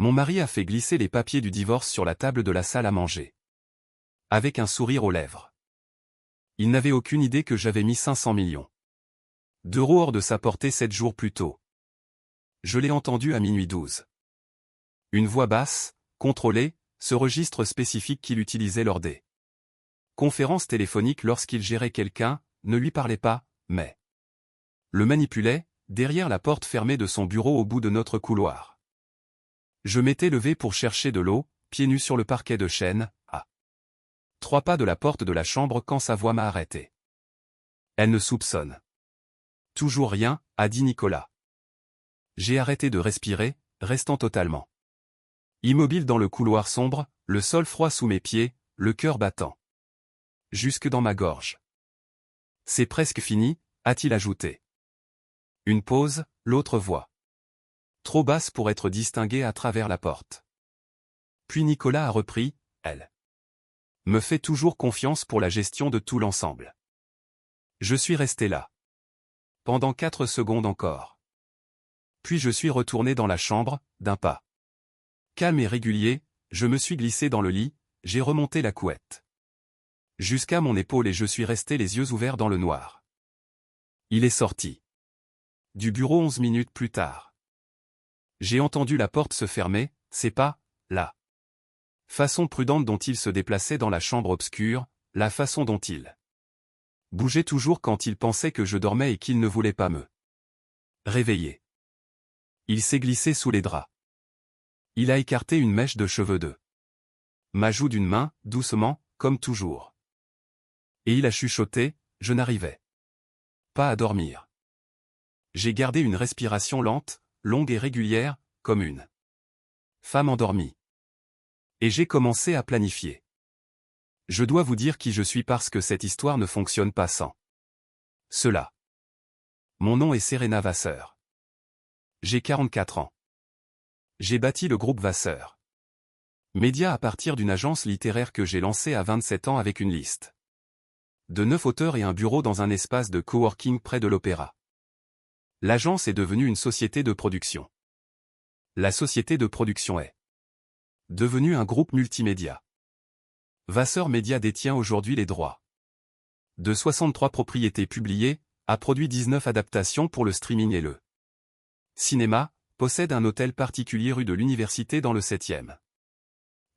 Mon mari a fait glisser les papiers du divorce sur la table de la salle à manger. Avec un sourire aux lèvres. Il n'avait aucune idée que j'avais mis 500 millions d'euros hors de sa portée 7 jours plus tôt. Je l'ai entendu à minuit 12. Une voix basse, contrôlée, ce registre spécifique qu'il utilisait lors des conférences téléphoniques lorsqu'il gérait quelqu'un, ne lui parlait pas, mais le manipulait, derrière la porte fermée de son bureau au bout de notre couloir. Je m'étais levé pour chercher de l'eau, pieds nus sur le parquet de chêne, à 3 pas de la porte de la chambre quand sa voix m'a arrêté. Elle ne soupçonne toujours rien, a dit Nicolas. J'ai arrêté de respirer, restant totalement immobile dans le couloir sombre, le sol froid sous mes pieds, le cœur battant jusque dans ma gorge. C'est presque fini, a-t-il ajouté. Une pause, l'autre voix trop basse pour être distinguée à travers la porte. Puis Nicolas a repris, elle me fait toujours confiance pour la gestion de tout l'ensemble. Je suis resté là. Pendant 4 secondes encore. Puis je suis retourné dans la chambre, d'un pas calme et régulier, je me suis glissé dans le lit, j'ai remonté la couette jusqu'à mon épaule et je suis resté les yeux ouverts dans le noir. Il est sorti du bureau 11 minutes plus tard. J'ai entendu la porte se fermer, c'est pas la façon prudente dont il se déplaçait dans la chambre obscure, la façon dont il bougeait toujours quand il pensait que je dormais et qu'il ne voulait pas me réveiller. Il s'est glissé sous les draps. Il a écarté une mèche de cheveux de ma joue d'une main, doucement, comme toujours. Et il a chuchoté, je n'arrivais pas à dormir. J'ai gardé une respiration lente, longue et régulière, comme une femme endormie. Et j'ai commencé à planifier. Je dois vous dire qui je suis parce que cette histoire ne fonctionne pas sans cela. Mon nom est Serena Vasseur. J'ai 44 ans. J'ai bâti le groupe Vasseur Média à partir d'une agence littéraire que j'ai lancée à 27 ans avec une liste de 9 auteurs et un bureau dans un espace de coworking près de l'Opéra. L'agence est devenue une société de production. La société de production est devenue un groupe multimédia. Vasseur Média détient aujourd'hui les droits de 63 propriétés publiées, a produit 19 adaptations pour le streaming et le cinéma, possède un hôtel particulier rue de l'Université dans le 7e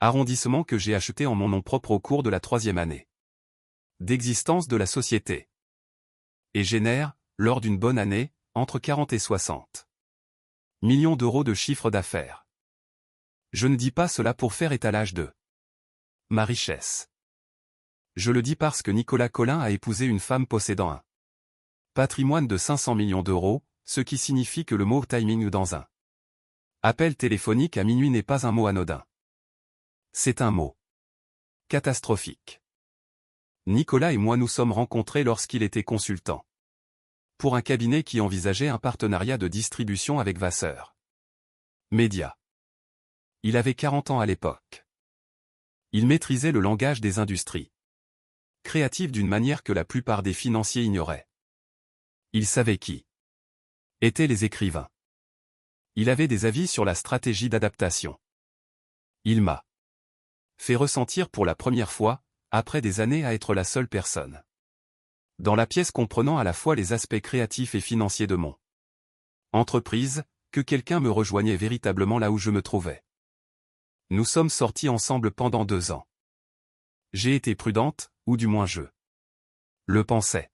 arrondissement que j'ai acheté en mon nom propre au cours de la 3e année d'existence de la société. Et génère, lors d'une bonne année, entre 40 et 60 millions d'euros de chiffre d'affaires. Je ne dis pas cela pour faire étalage de ma richesse. Je le dis parce que Nicolas Colin a épousé une femme possédant un patrimoine de 500 millions d'euros, ce qui signifie que le mot timing dans un appel téléphonique à minuit n'est pas un mot anodin. C'est un mot catastrophique. Nicolas et moi nous sommes rencontrés lorsqu'il était consultant pour un cabinet qui envisageait un partenariat de distribution avec Vasseur Média. Il avait 40 ans à l'époque. Il maîtrisait le langage des industries créatives d'une manière que la plupart des financiers ignoraient. Il savait qui étaient les écrivains. Il avait des avis sur la stratégie d'adaptation. Il m'a fait ressentir pour la première fois, après des années à être la seule personne dans la pièce comprenant à la fois les aspects créatifs et financiers de mon entreprise, que quelqu'un me rejoignait véritablement là où je me trouvais. Nous sommes sortis ensemble pendant 2 ans. J'ai été prudente, ou du moins je le pensais.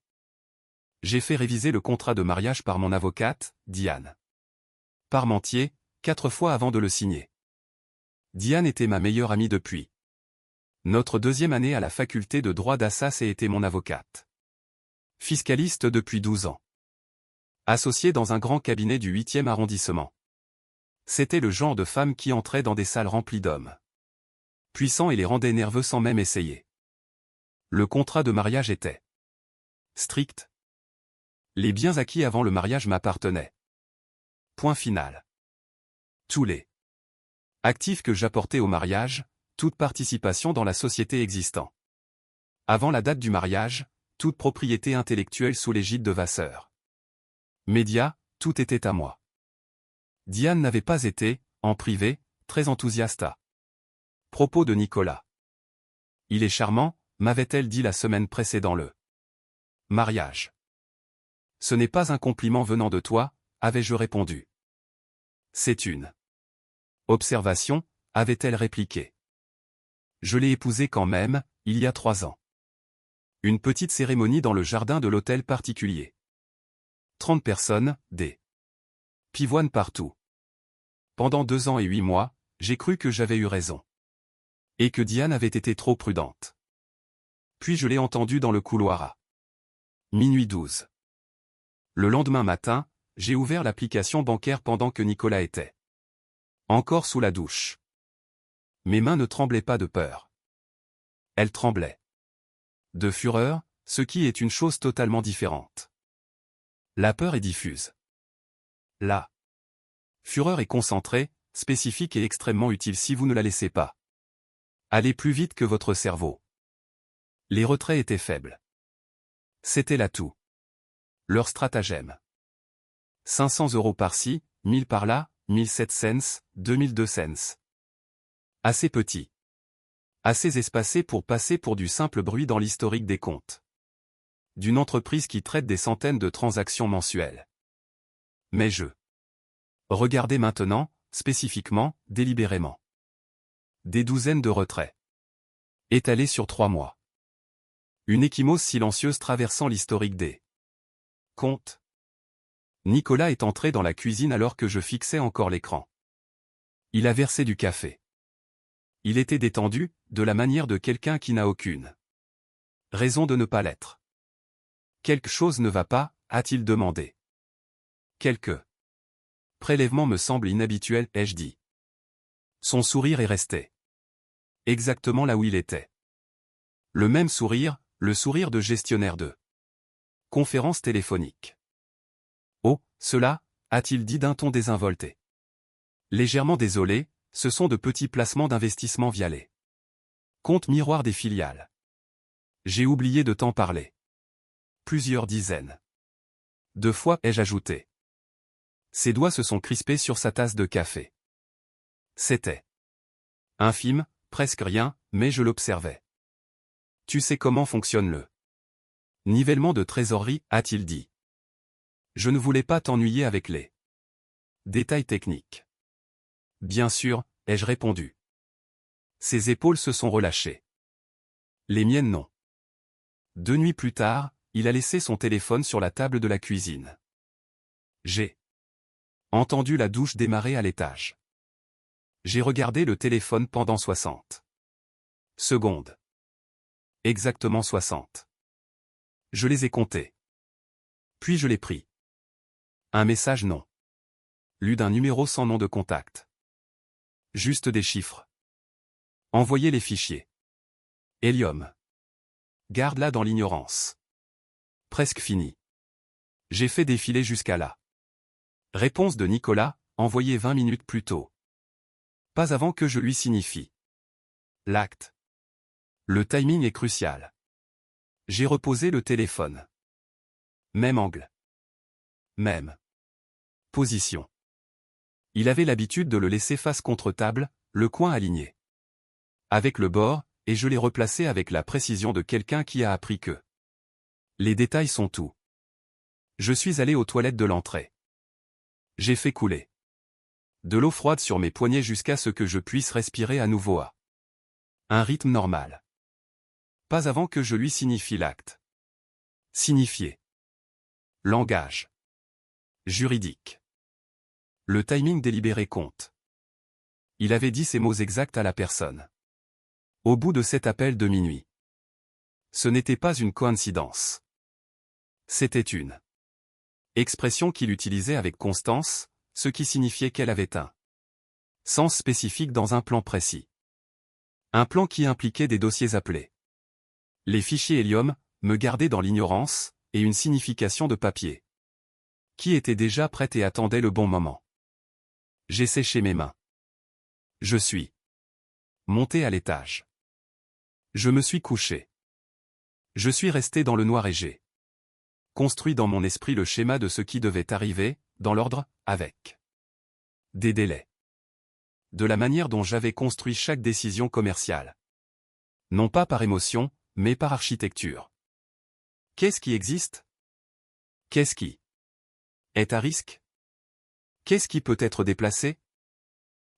J'ai fait réviser le contrat de mariage par mon avocate, Diane Parmentier, 4 fois avant de le signer. Diane était ma meilleure amie depuis notre 2e année à la faculté de droit d'Assas et était mon avocate fiscaliste depuis 12 ans. Associée dans un grand cabinet du 8e arrondissement. C'était le genre de femme qui entrait dans des salles remplies d'hommes puissants et les rendait nerveux sans même essayer. Le contrat de mariage était strict. Les biens acquis avant le mariage m'appartenaient. Point final. Tous les actifs que j'apportais au mariage, toute participation dans la société existant avant la date du mariage, toute propriété intellectuelle sous l'égide de Vasseur Média, tout était à moi. Diane n'avait pas été, en privé, très enthousiaste à propos de Nicolas. Il est charmant, m'avait-elle dit la semaine précédant le mariage. Ce n'est pas un compliment venant de toi, avais-je répondu. C'est une observation, avait-elle répliqué. Je l'ai épousé quand même, il y a 3 ans. Une petite cérémonie dans le jardin de l'hôtel particulier. 30 personnes, des pivoines partout. Pendant 2 ans et 8 mois, j'ai cru que j'avais eu raison. Et que Diane avait été trop prudente. Puis je l'ai entendue dans le couloir à minuit 12. Le lendemain matin, j'ai ouvert l'application bancaire pendant que Nicolas était encore sous la douche. Mes mains ne tremblaient pas de peur. Elles tremblaient de fureur, ce qui est une chose totalement différente. La peur est diffuse. La fureur est concentrée, spécifique et extrêmement utile si vous ne la laissez pas aller plus vite que votre cerveau. Les retraits étaient faibles. C'était l'atout. Leur stratagème. 500 € par-ci, 1000 par-là, 1700 cents, 2002 cents. Assez petit. Assez espacé pour passer pour du simple bruit dans l'historique des comptes d'une entreprise qui traite des centaines de transactions mensuelles. Mais je regardais maintenant, spécifiquement, délibérément. Des douzaines de retraits. Étalés sur 3 mois. Une ecchymose silencieuse traversant l'historique des comptes. Nicolas est entré dans la cuisine alors que je fixais encore l'écran. Il a versé du café. Il était détendu, de la manière de quelqu'un qui n'a aucune raison de ne pas l'être. Quelque chose ne va pas, a-t-il demandé. Quelque prélèvement me semble inhabituel, ai-je dit. Son sourire est resté exactement là où il était. Le même sourire, le sourire de gestionnaire de conférence téléphonique. Oh, cela, a-t-il dit d'un ton désinvolté. Légèrement désolé, ce sont de petits placements d'investissement via les comptes miroirs des filiales. J'ai oublié de t'en parler. Plusieurs dizaines de fois, ai-je ajouté. Ses doigts se sont crispés sur sa tasse de café. C'était infime, presque rien, mais je l'observais. Tu sais comment fonctionne le nivellement de trésorerie, a-t-il dit. Je ne voulais pas t'ennuyer avec les détails techniques. Bien sûr, ai-je répondu. Ses épaules se sont relâchées. Les miennes non. 2 nuits plus tard, il a laissé son téléphone sur la table de la cuisine. J'ai entendu la douche démarrer à l'étage. J'ai regardé le téléphone pendant 60 secondes. Exactement 60. Je les ai comptés. Puis je l'ai pris. Un message non lu d'un numéro sans nom de contact. Juste des chiffres. Envoyez les fichiers. Hélium. Garde-la dans l'ignorance. Presque fini. J'ai fait défiler jusqu'à là. Réponse de Nicolas, envoyée 20 minutes plus tôt. Pas avant que je lui signifie l'acte. Le timing est crucial. J'ai reposé le téléphone. Même angle. Même position. Il avait l'habitude de le laisser face contre table, le coin aligné avec le bord, et je l'ai replacé avec la précision de quelqu'un qui a appris que les détails sont tout. Je suis allé aux toilettes de l'entrée. J'ai fait couler de l'eau froide sur mes poignets jusqu'à ce que je puisse respirer à nouveau à un rythme normal. Pas avant que je lui signifie l'acte. Signifier. Langage. Juridique. Le timing délibéré compte. Il avait dit ces mots exacts à la personne. Au bout de cet appel de minuit. Ce n'était pas une coïncidence. C'était une expression qu'il utilisait avec constance, ce qui signifiait qu'elle avait un sens spécifique dans un plan précis. Un plan qui impliquait des dossiers appelés les fichiers Hélium, me garder dans l'ignorance, et une signification de papier qui était déjà prête et attendait le bon moment. J'ai séché mes mains. Je suis monté à l'étage. Je me suis couché. Je suis resté dans le noir et j'ai construit dans mon esprit le schéma de ce qui devait arriver, dans l'ordre, avec des délais. de la manière dont j'avais construit chaque décision commerciale. Non pas par émotion, mais par architecture. Qu'est-ce qui existe? Qu'est-ce qui est à risque? Qu'est-ce qui peut être déplacé?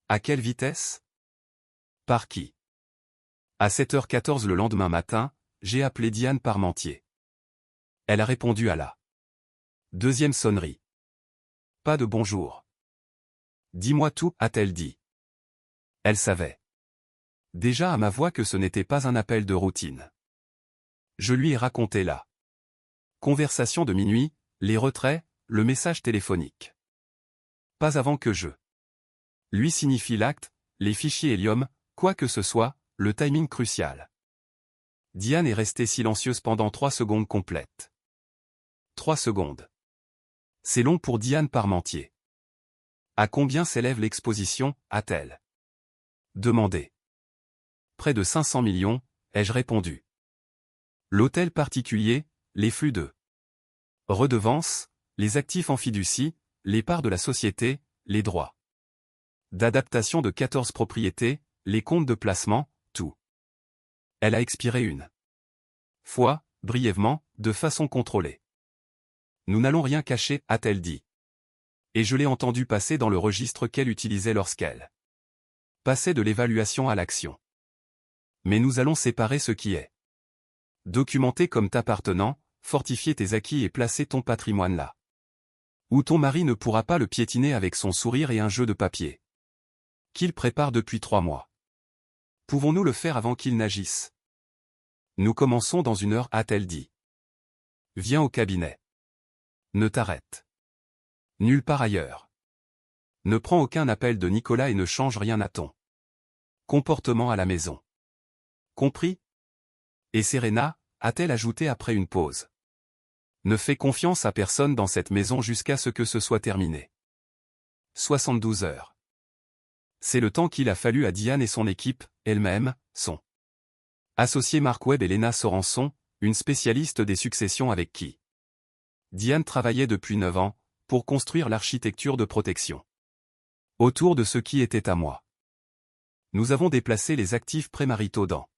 À quelle vitesse? Par qui? À 7h14 le lendemain matin, j'ai appelé Diane Parmentier. Elle a répondu à la deuxième sonnerie. Pas de bonjour. Dis-moi tout, a-t-elle dit. Elle savait déjà à ma voix que ce n'était pas un appel de routine. Je lui ai raconté la conversation de minuit, les retraits, le message téléphonique. Pas avant que je lui signifie l'acte, les fichiers Helium, quoi que ce soit, le timing crucial. Diane est restée silencieuse pendant 3 secondes complètes. 3 secondes. C'est long pour Diane Parmentier. À combien s'élève l'exposition, a-t-elle demandé. Près de 500 millions, ai-je répondu. L'hôtel particulier, les flux de redevances, les actifs en fiducie, les parts de la société, les droits d'adaptation de 14 propriétés, les comptes de placement, tout. Elle a expiré une fois, brièvement, de façon contrôlée. Nous n'allons rien cacher, a-t-elle dit. Et je l'ai entendu passer dans le registre qu'elle utilisait lorsqu'elle passait de l'évaluation à l'action. Mais nous allons séparer ce qui est documenté comme t'appartenant, fortifier tes acquis et placer ton patrimoine là où ton mari ne pourra pas le piétiner avec son sourire et un jeu de papier qu'il prépare depuis 3 mois. Pouvons-nous le faire avant qu'il n'agisse? Nous commençons dans 1 heure, a-t-elle dit. Viens au cabinet. Ne t'arrête nulle part ailleurs. Ne prends aucun appel de Nicolas et ne change rien à ton comportement à la maison. Compris? Et Serena, a-t-elle ajouté après une pause. Ne fais confiance à personne dans cette maison jusqu'à ce que ce soit terminé. 72 heures. C'est le temps qu'il a fallu à Diane et son équipe, elle-même, son associé Mark Webb et Lena Sorenson, une spécialiste des successions avec qui Diane travaillait depuis 9 ans, pour construire l'architecture de protection autour de ce qui était à moi. Nous avons déplacé les actifs prémaritaux dans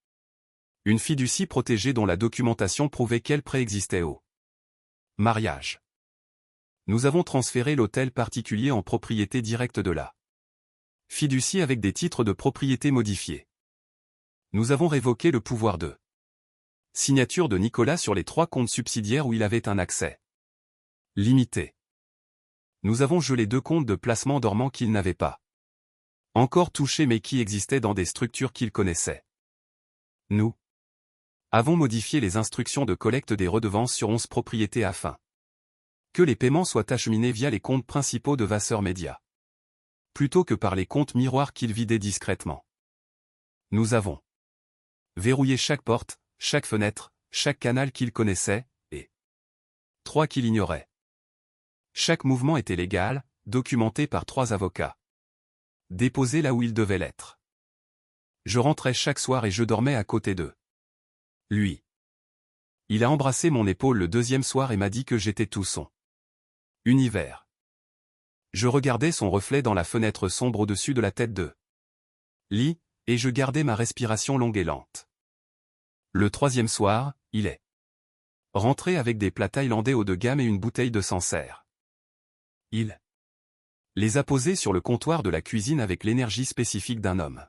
une fiducie protégée dont la documentation prouvait qu'elle préexistait au mariage. Nous avons transféré l'hôtel particulier en propriété directe de la fiducie avec des titres de propriété modifiés. Nous avons révoqué le pouvoir de signature de Nicolas sur les 3 comptes subsidiaires où il avait un accès limité. Nous avons gelé 2 comptes de placement dormants qu'il n'avait pas encore touchés mais qui existaient dans des structures qu'il connaissait. Nous avons modifié les instructions de collecte des redevances sur 11 propriétés afin que les paiements soient acheminés via les comptes principaux de Vasseur Média, plutôt que par les comptes miroirs qu'il vidait discrètement. Nous avons verrouillé chaque porte, chaque fenêtre, chaque canal qu'il connaissait, et 3 qu'il ignorait. Chaque mouvement était légal, documenté par 3 avocats. Déposé là où il devait l'être. Je rentrais chaque soir et je dormais à côté d'eux. Lui. Il a embrassé mon épaule le 2e soir et m'a dit que j'étais tout son univers. Je regardais son reflet dans la fenêtre sombre au-dessus de la tête de Lee, et je gardais ma respiration longue et lente. Le 3e soir, il est rentré avec des plats thaïlandais haut de gamme et une bouteille de Sancerre. Il les a posés sur le comptoir de la cuisine avec l'énergie spécifique d'un homme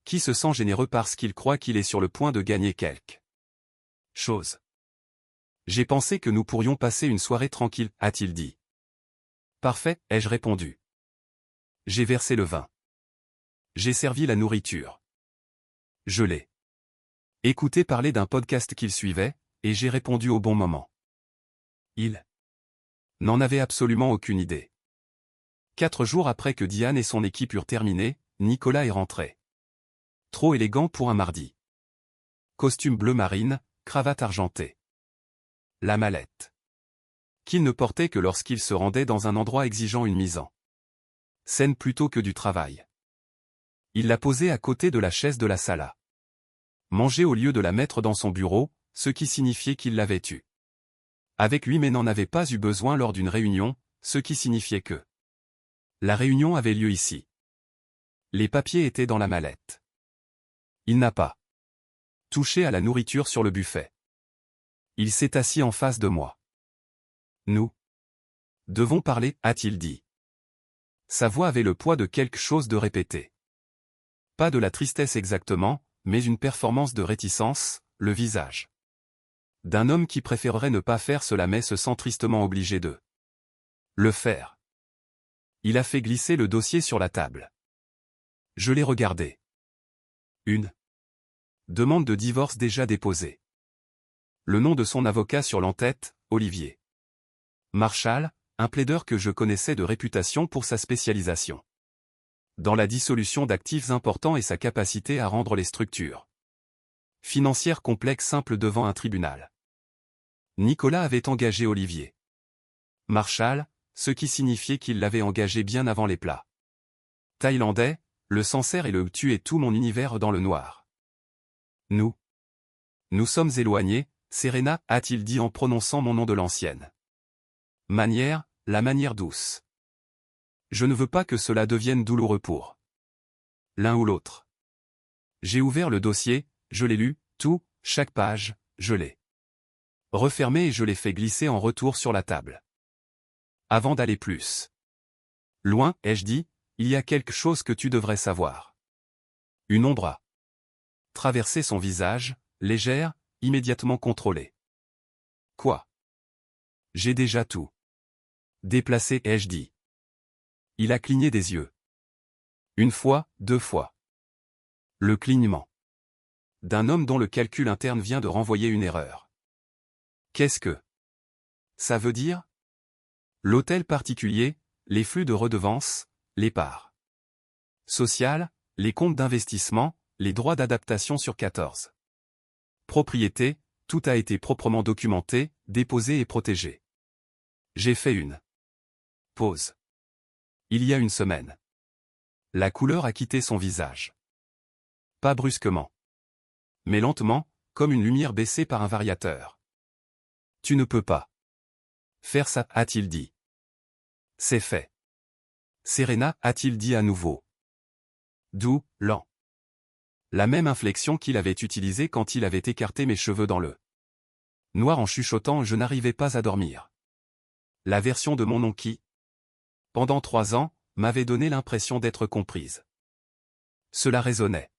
qui se sent généreux parce qu'il croit qu'il est sur le point de gagner quelque chose. J'ai pensé que nous pourrions passer une soirée tranquille, a-t-il dit. Parfait, ai-je répondu. J'ai versé le vin. J'ai servi la nourriture. Je l'ai écouté parler d'un podcast qu'il suivait, et j'ai répondu au bon moment. Il n'en avait absolument aucune idée. 4 jours après que Diane et son équipe eurent terminé, Nicolas est rentré. Trop élégant pour un mardi. Costume bleu marine, cravate argentée. La mallette. Qu'il ne portait que lorsqu'il se rendait dans un endroit exigeant une mise en scène plutôt que du travail. Il l'a posée à côté de la chaise de la salle à manger au lieu de la mettre dans son bureau, ce qui signifiait qu'il l'avait eue avec lui mais n'en avait pas eu besoin lors d'une réunion, ce qui signifiait que la réunion avait lieu ici. Les papiers étaient dans la mallette. Il n'a pas touché à la nourriture sur le buffet. Il s'est assis en face de moi. Nous devons parler, a-t-il dit. Sa voix avait le poids de quelque chose de répété. Pas de la tristesse exactement, mais une performance de réticence, le visage d'un homme qui préférerait ne pas faire cela mais se sent tristement obligé de le faire. Il a fait glisser le dossier sur la table. Je l'ai regardé. Une demande de divorce déjà déposée. Le nom de son avocat sur l'entête, Olivier Marchal, un plaideur que je connaissais de réputation pour sa spécialisation dans la dissolution d'actifs importants et sa capacité à rendre les structures financières complexes simples devant un tribunal. Nicolas avait engagé Olivier Marchal, ce qui signifiait qu'il l'avait engagé bien avant les plats thaïlandais, le Sancerre et le tuer tout mon univers dans le noir. Nous sommes éloignés, Serena, a-t-il dit en prononçant mon nom de l'ancienne manière, la manière douce. Je ne veux pas que cela devienne douloureux pour l'un ou l'autre. J'ai ouvert le dossier, je l'ai lu, tout, chaque page, je l'ai refermé et je l'ai fait glisser en retour sur la table. Avant d'aller plus loin, ai-je dit, il y a quelque chose que tu devrais savoir. Une ombre a traversé son visage, légère, immédiatement contrôlée. Quoi? J'ai déjà tout déplacé, ai-je dit. Il a cligné des yeux. Une fois, deux fois. Le clignement d'un homme dont le calcul interne vient de renvoyer une erreur. Qu'est-ce que ça veut dire? L'hôtel particulier, les flux de redevances, les parts sociales, les comptes d'investissement, les droits d'adaptation sur 14 propriétés, tout a été proprement documenté, déposé et protégé. J'ai fait une pause. Il y a une semaine. La couleur a quitté son visage. Pas brusquement, mais lentement, comme une lumière baissée par un variateur. Tu ne peux pas faire ça, a-t-il dit. C'est fait. Serena, a-t-il dit à nouveau. Doux, lent. La même inflexion qu'il avait utilisée quand il avait écarté mes cheveux dans le noir en chuchotant, je n'arrivais pas à dormir. La version de mon nom qui, pendant 3 ans, m'avait donné l'impression d'être comprise. Cela résonnait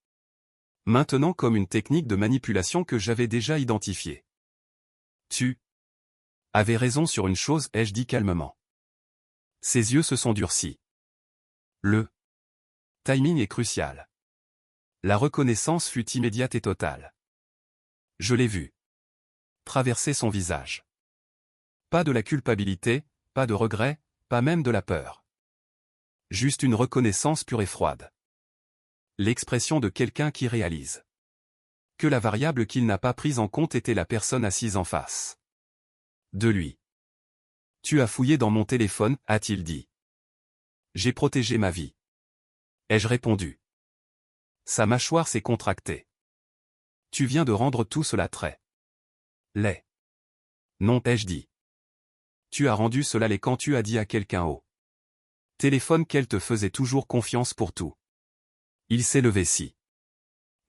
maintenant comme une technique de manipulation que j'avais déjà identifiée. Tu avais raison sur une chose, ai-je dit calmement. Ses yeux se sont durcis. Le timing est crucial. La reconnaissance fut immédiate et totale. Je l'ai vu traverser son visage. Pas de la culpabilité, pas de regret, pas même de la peur. Juste une reconnaissance pure et froide. L'expression de quelqu'un qui réalise que la variable qu'il n'a pas prise en compte était la personne assise en face de lui. Tu as fouillé dans mon téléphone, a-t-il dit. J'ai protégé ma vie. Ai-je répondu. Sa mâchoire s'est contractée. Tu viens de rendre tout cela très laid. Non, ai-je dit. Tu as rendu cela laid quand tu as dit à quelqu'un au téléphone qu'elle te faisait toujours confiance pour tout. Il s'est levé si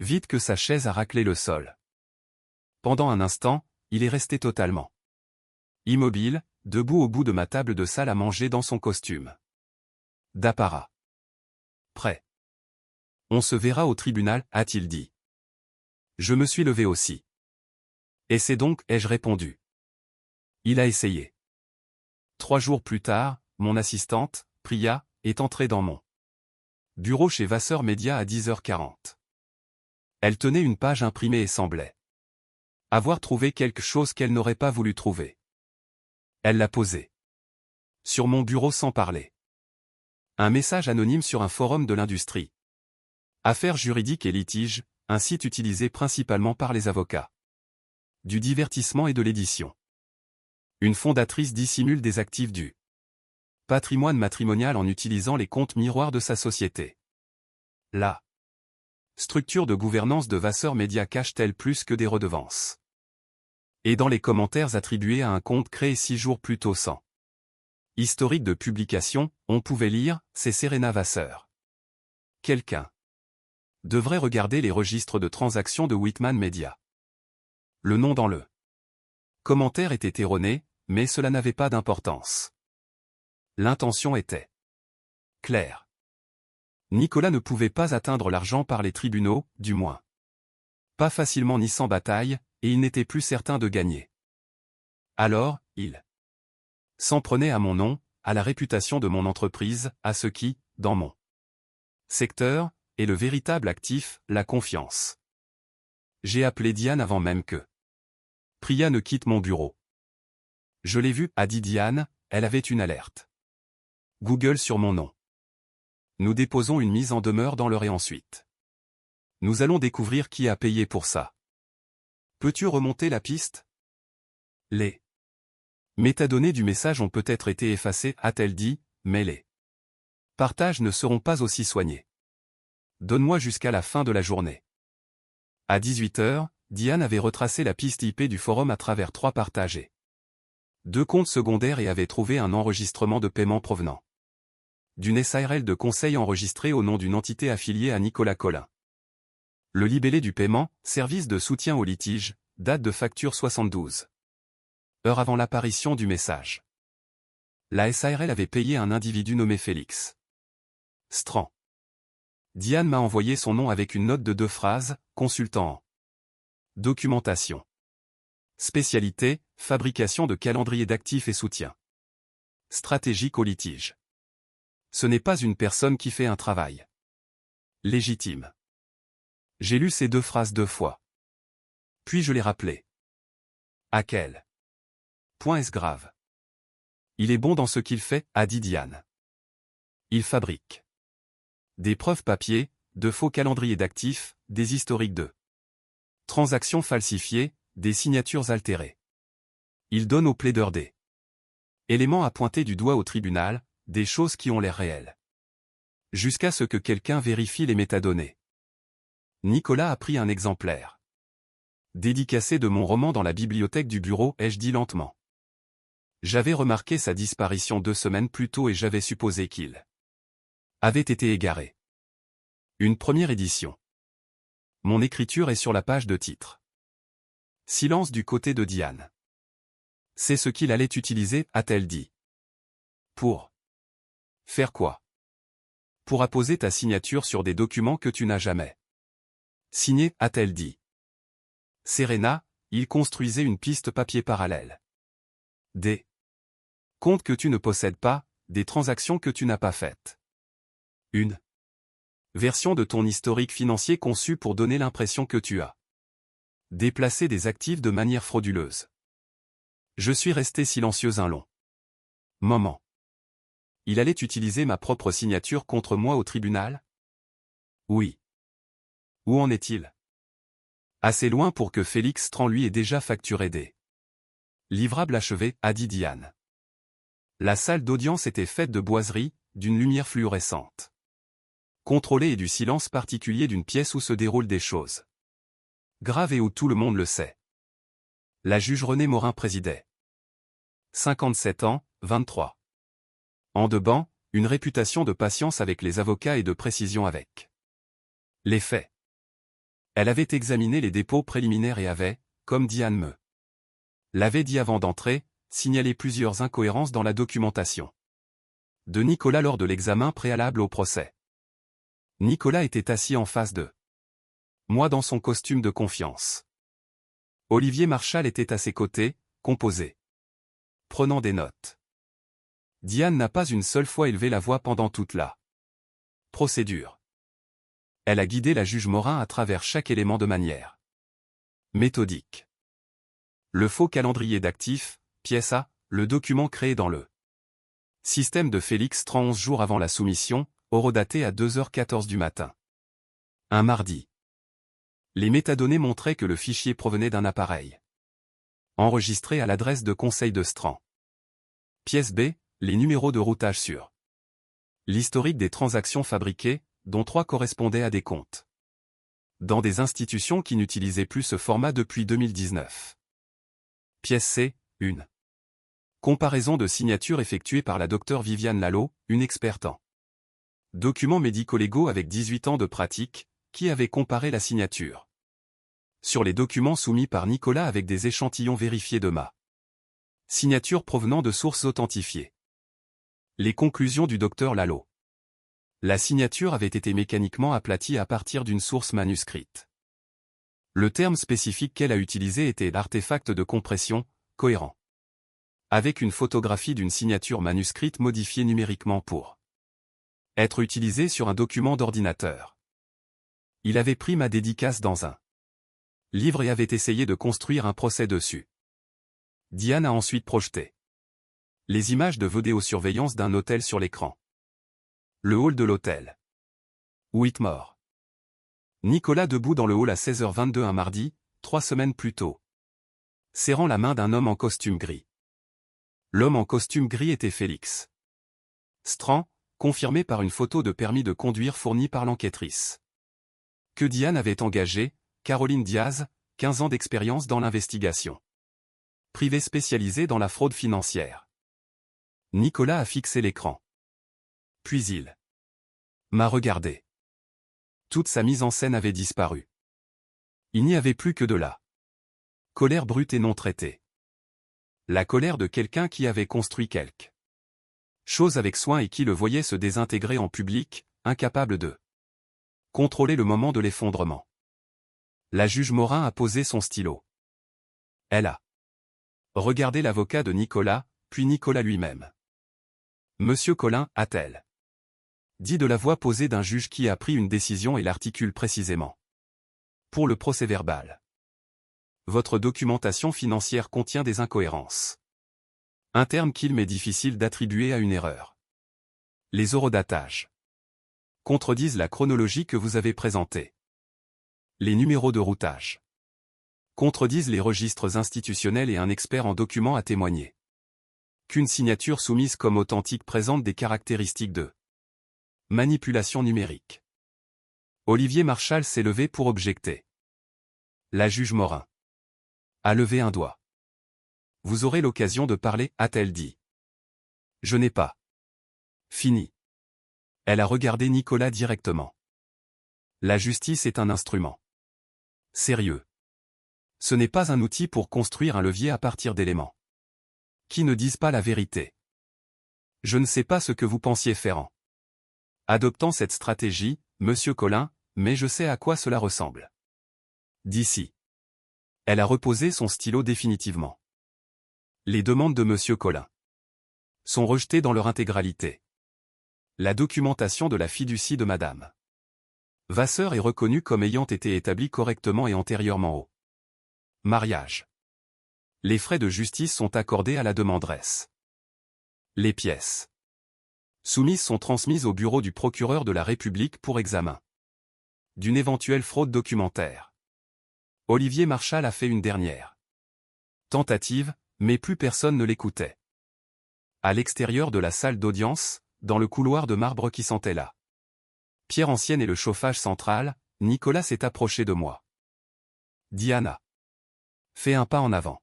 vite que sa chaise a raclé le sol. Pendant un instant, il est resté totalement immobile, debout au bout de ma table de salle à manger dans son costume d'apparat. Prêt. On se verra au tribunal, a-t-il dit. Je me suis levé aussi. Et c'est donc, ai-je répondu. Il a essayé. 3 jours plus tard, mon assistante, Priya, est entrée dans mon bureau chez Vasseur Média à 10h40. Elle tenait une page imprimée et semblait avoir trouvé quelque chose qu'elle n'aurait pas voulu trouver. Elle l'a posée sur mon bureau sans parler. Un message anonyme sur un forum de l'industrie. Affaires juridiques et litiges, un site utilisé principalement par les avocats du divertissement et de l'édition. Une fondatrice dissimule des actifs du patrimoine matrimonial en utilisant les comptes miroirs de sa société. La structure de gouvernance de Vasseur Média cache-t-elle plus que des redevances? Et dans les commentaires attribués à un compte créé 6 jours plus tôt sans historique de publication, on pouvait lire « C'est Serena Vasseur Quelqu'un devrait regarder les registres de transactions de Whitman Media. Le nom dans le commentaire était erroné, mais cela n'avait pas d'importance. L'intention était claire. Nicolas ne pouvait pas atteindre l'argent par les tribunaux, du moins pas facilement ni sans bataille, et il n'était plus certain de gagner. Alors, il s'en prenait à mon nom, à la réputation de mon entreprise, à ce qui, dans mon secteur, est le véritable actif, la confiance. J'ai appelé Diane avant même que Priya ne quitte mon bureau. Je l'ai vue, a dit Diane, elle avait une alerte Google sur mon nom. Nous déposons une mise en demeure dans l'heure et ensuite nous allons découvrir qui a payé pour ça. Peux-tu remonter la piste? Les métadonnées du message ont peut-être été effacées, a-t-elle dit, mais les partages ne seront pas aussi soignés. Donne-moi jusqu'à la fin de la journée. À 18 h, Diane avait retracé la piste IP du forum à travers 3 partagés. 2 comptes secondaires et avait trouvé un enregistrement de paiement provenant d'une SARL de conseil enregistrée au nom d'une entité affiliée à Nicolas Collin. Le libellé du paiement, service de soutien au litige, date de facture 72 heures avant l'apparition du message. La SARL avait payé un individu nommé Félix Strand. Diane m'a envoyé son nom avec une note de 2 phrases, consultant en documentation. Spécialité, fabrication de calendriers d'actifs et soutien stratégique au litige. Ce n'est pas une personne qui fait un travail légitime. J'ai lu ces 2 phrases 2 fois. Puis je les rappelais. À quel point est-ce grave? Il est bon dans ce qu'il fait, a dit Diane. Il fabrique des preuves papier, de faux calendriers d'actifs, des historiques de transactions falsifiées, des signatures altérées. Il donne aux plaideurs des éléments à pointer du doigt au tribunal, des choses qui ont l'air réelles. Jusqu'à ce que quelqu'un vérifie les métadonnées. Nicolas a pris un exemplaire dédicacé de mon roman dans la bibliothèque du bureau, ai-je dit lentement. J'avais remarqué sa disparition 2 semaines plus tôt et j'avais supposé qu'il avait été égaré. Une première édition. Mon écriture est sur la page de titre. Silence du côté de Diane. C'est ce qu'il allait utiliser, a-t-elle dit. Pour faire quoi? Pour apposer ta signature sur des documents que tu n'as jamais signés, a-t-elle dit. Serena, il construisait une piste papier parallèle. Des comptes que tu ne possèdes pas, des transactions que tu n'as pas faites. Une version de ton historique financier conçue pour donner l'impression que tu as déplacé des actifs de manière frauduleuse. Je suis resté silencieux un long moment. Il allait utiliser ma propre signature contre moi au tribunal? Oui. Où en est-il? Assez loin pour que Félix Strand lui ait déjà facturé des livrables achevés, a dit Diane. La salle d'audience était faite de boiseries, d'une lumière fluorescente contrôlée et du silence particulier d'une pièce où se déroulent des choses graves et où tout le monde le sait. La juge Renée Morin présidait. 57 ans, 23 ans de banc, une réputation de patience avec les avocats et de précision avec les faits. Elle avait examiné les dépôts préliminaires et avait, comme Diane me l'avait dit avant d'entrer, signalé plusieurs incohérences dans la documentation de Nicolas lors de l'examen préalable au procès. Nicolas était assis en face de moi dans son costume de confiance. Olivier Marchal était à ses côtés, composé, prenant des notes. Diane n'a pas une seule fois élevé la voix pendant toute la procédure. Elle a guidé la juge Morin à travers chaque élément de manière méthodique. Le faux calendrier d'actifs, pièce A, le document créé dans le système de Félix Strand 11 jours avant la soumission, horodaté à 2h14 du matin. Un mardi. Les métadonnées montraient que le fichier provenait d'un appareil enregistré à l'adresse de conseil de Strand. Pièce B, les numéros de routage sur l'historique des transactions fabriquées, dont 3 correspondaient à des comptes dans des institutions qui n'utilisaient plus ce format depuis 2019. Pièce C, une comparaison de signatures effectuée par la docteure Viviane Lalo, une experte en Documents médico-légaux avec 18 ans de pratique, qui avait comparé la signature. Sur les documents soumis par Nicolas avec des échantillons vérifiés de ma signature provenant de sources authentifiées. Les conclusions du docteur Lalo. La signature avait été mécaniquement aplatie à partir d'une source manuscrite. Le terme spécifique qu'elle a utilisé était l'artefact de compression, cohérent. Avec une photographie d'une signature manuscrite modifiée numériquement pour être utilisée sur un document d'ordinateur. Il avait pris ma dédicace dans un livre et avait essayé de construire un procès dessus. Diane a ensuite projeté les images de vidéosurveillance d'un hôtel sur l'écran. Le hall de l'hôtel. Whitmore. Nicolas debout dans le hall à 16h22 un mardi, 3 semaines plus tôt. Serrant la main d'un homme en costume gris. L'homme en costume gris était Félix Strand, confirmé par une photo de permis de conduire fournie par l'enquêtrice. Que Diane avait engagé, Caroline Diaz, 15 ans d'expérience dans l'investigation. Privée spécialisée dans la fraude financière. Nicolas a fixé l'écran. Puis il m'a regardé. Toute sa mise en scène avait disparu. Il n'y avait plus que de la colère brute et non traitée. La colère de quelqu'un qui avait construit quelque chose avec soin et qui le voyait se désintégrer en public, incapable de contrôler le moment de l'effondrement. La juge Morin a posé son stylo. Elle a regardé l'avocat de Nicolas, puis Nicolas lui-même. Monsieur Collin, a-t-elle dit de la voix posée d'un juge qui a pris une décision et l'articule précisément. Pour le procès-verbal. Votre documentation financière contient des incohérences. Un terme qu'il m'est difficile d'attribuer à une erreur. Les eurodatages contredisent la chronologie que vous avez présentée. Les numéros de routage contredisent les registres institutionnels et un expert en documents a témoigné qu'une signature soumise comme authentique présente des caractéristiques de manipulation numérique. Olivier Marchal s'est levé pour objecter. La juge Morin a levé un doigt. Vous aurez l'occasion de parler, a-t-elle dit. Je n'ai pas fini. Elle a regardé Nicolas directement. La justice est un instrument sérieux. Ce n'est pas un outil pour construire un levier à partir d'éléments qui ne disent pas la vérité. Je ne sais pas ce que vous pensiez faire en adoptant cette stratégie, Monsieur Collin, mais je sais à quoi cela ressemble. D'ici. Elle a reposé son stylo définitivement. Les demandes de Monsieur Collin sont rejetées dans leur intégralité. La documentation de la fiducie de Madame Vasseur est reconnue comme ayant été établie correctement et antérieurement au mariage. Les frais de justice sont accordés à la demanderesse. Les pièces soumises sont transmises au bureau du procureur de la République pour examen d'une éventuelle fraude documentaire. Olivier Marchal a fait une dernière tentative, mais plus personne ne l'écoutait. À l'extérieur de la salle d'audience, dans le couloir de marbre qui sentait la pierre ancienne et le chauffage central, Nicolas s'est approché de moi. Diana. Fais un pas en avant.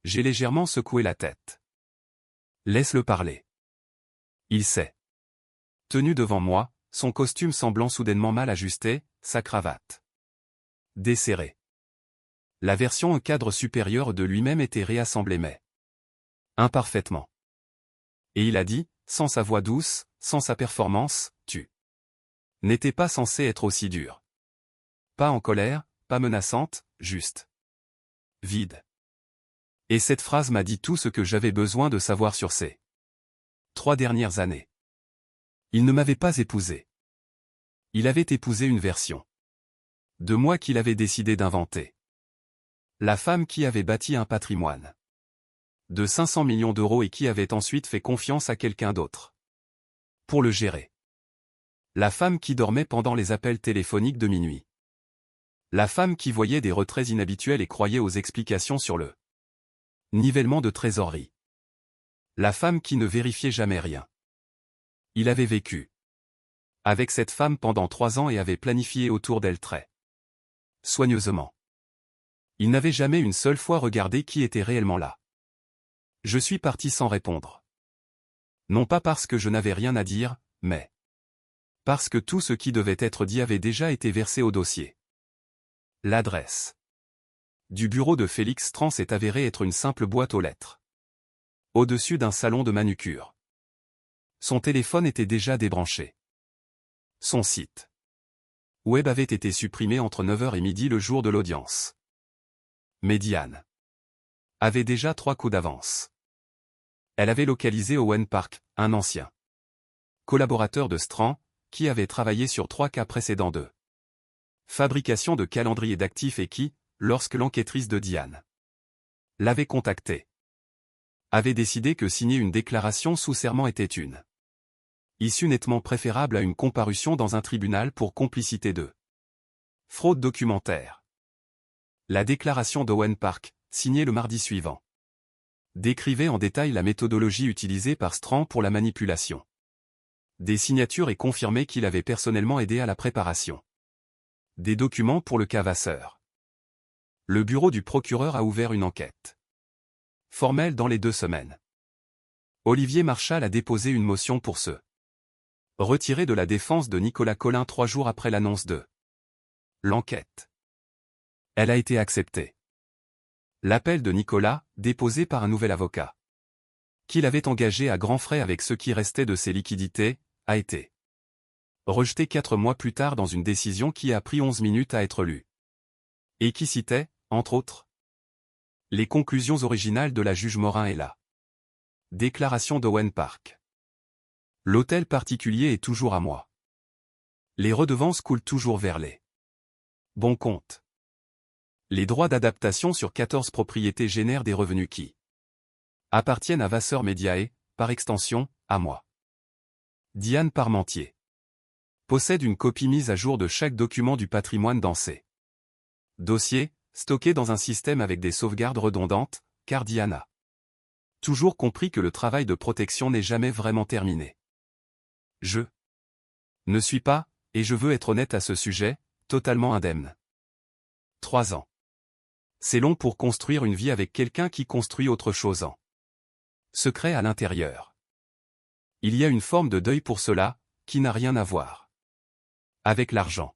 J'ai légèrement secoué la tête. Laisse-le parler. Il s'est tenu devant moi, son costume semblant soudainement mal ajusté, sa cravate desserrée. La version en cadre supérieur de lui-même était réassemblée mais imparfaitement. Et il a dit, sans sa voix douce, sans sa performance, tu n'étais pas censé être aussi dur. Pas en colère, pas menaçante, juste vide. Et cette phrase m'a dit tout ce que j'avais besoin de savoir sur ces 3 dernières années. Il ne m'avait pas épousé. Il avait épousé une version de moi qu'il avait décidé d'inventer. La femme qui avait bâti un patrimoine de 500 millions d'euros et qui avait ensuite fait confiance à quelqu'un d'autre pour le gérer. La femme qui dormait pendant les appels téléphoniques de minuit. La femme qui voyait des retraits inhabituels et croyait aux explications sur le nivellement de trésorerie. La femme qui ne vérifiait jamais rien. Il avait vécu avec cette femme pendant 3 ans et avait planifié autour d'elle très soigneusement. Il n'avait jamais une seule fois regardé qui était réellement là. Je suis parti sans répondre. Non pas parce que je n'avais rien à dire, mais Parce que tout ce qui devait être dit avait déjà été versé au dossier. L'adresse du bureau de Félix Trans est avérée être une simple boîte aux lettres. Au-dessus d'un salon de manucure. Son téléphone était déjà débranché. Son site web avait été supprimé entre 9h et midi le jour de l'audience. Mais Diane avait déjà 3 coups d'avance. Elle avait localisé Owen Park, un ancien collaborateur de Strand, qui avait travaillé sur 3 cas précédents de fabrication de calendriers d'actifs et qui, lorsque l'enquêtrice de Diane l'avait contacté, avait décidé que signer une déclaration sous serment était une issue nettement préférable à une comparution dans un tribunal pour complicité de fraude documentaire. La déclaration d'Owen Park, signée le mardi suivant, décrivait en détail la méthodologie utilisée par Strand pour la manipulation des signatures et confirmait qu'il avait personnellement aidé à la préparation des documents pour le cas Vasseur. Le bureau du procureur a ouvert une enquête formelle dans les 2 semaines. Olivier Marchal a déposé une motion pour se retirer de la défense de Nicolas Colin 3 jours après l'annonce de l'enquête. Elle a été acceptée. L'appel de Nicolas, déposé par un nouvel avocat, qu'il avait engagé à grands frais avec ce qui restait de ses liquidités, a été rejeté 4 mois plus tard dans une décision qui a pris 11 minutes à être lue. Et qui citait, entre autres, les conclusions originales de la juge Morin et la déclaration d'Owen Park. L'hôtel particulier est toujours à moi. Les redevances coulent toujours vers les bons comptes. Les droits d'adaptation sur 14 propriétés génèrent des revenus qui appartiennent à Vasseur Média et, par extension, à moi. Diane Parmentier possède une copie mise à jour de chaque document du patrimoine dans ses dossiers, stockés dans un système avec des sauvegardes redondantes, car Diane a toujours compris que le travail de protection n'est jamais vraiment terminé. Je ne suis pas, et je veux être honnête à ce sujet, totalement indemne. 3 ans. C'est long pour construire une vie avec quelqu'un qui construit autre chose en secret à l'intérieur. Il y a une forme de deuil pour cela, qui n'a rien à voir avec l'argent.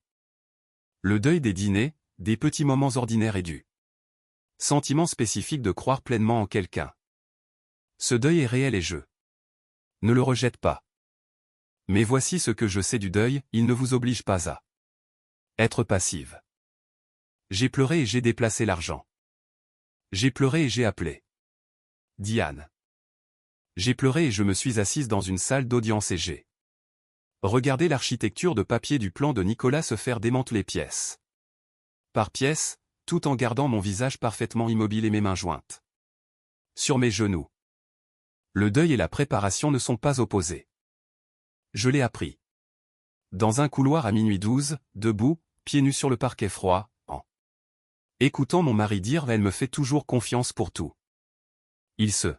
Le deuil des dîners, des petits moments ordinaires et du sentiment spécifique de croire pleinement en quelqu'un. Ce deuil est réel et je ne le rejette pas. Mais voici ce que je sais du deuil, il ne vous oblige pas à être passive. J'ai pleuré et j'ai déplacé l'argent. J'ai pleuré et j'ai appelé Diane. J'ai pleuré et je me suis assise dans une salle d'audience et j'ai regardé l'architecture de papier du plan de Nicolas se faire démanteler pièce par pièce, tout en gardant mon visage parfaitement immobile et mes mains jointes sur mes genoux. Le deuil et la préparation ne sont pas opposés. Je l'ai appris dans un couloir à minuit 12, debout, pieds nus sur le parquet froid, en écoutant mon mari dire « Elle me fait toujours confiance pour tout ». Il se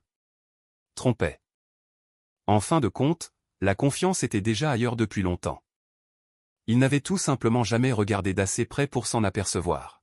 trompait. En fin de compte, la confiance était déjà ailleurs depuis longtemps. Il n'avait tout simplement jamais regardé d'assez près pour s'en apercevoir.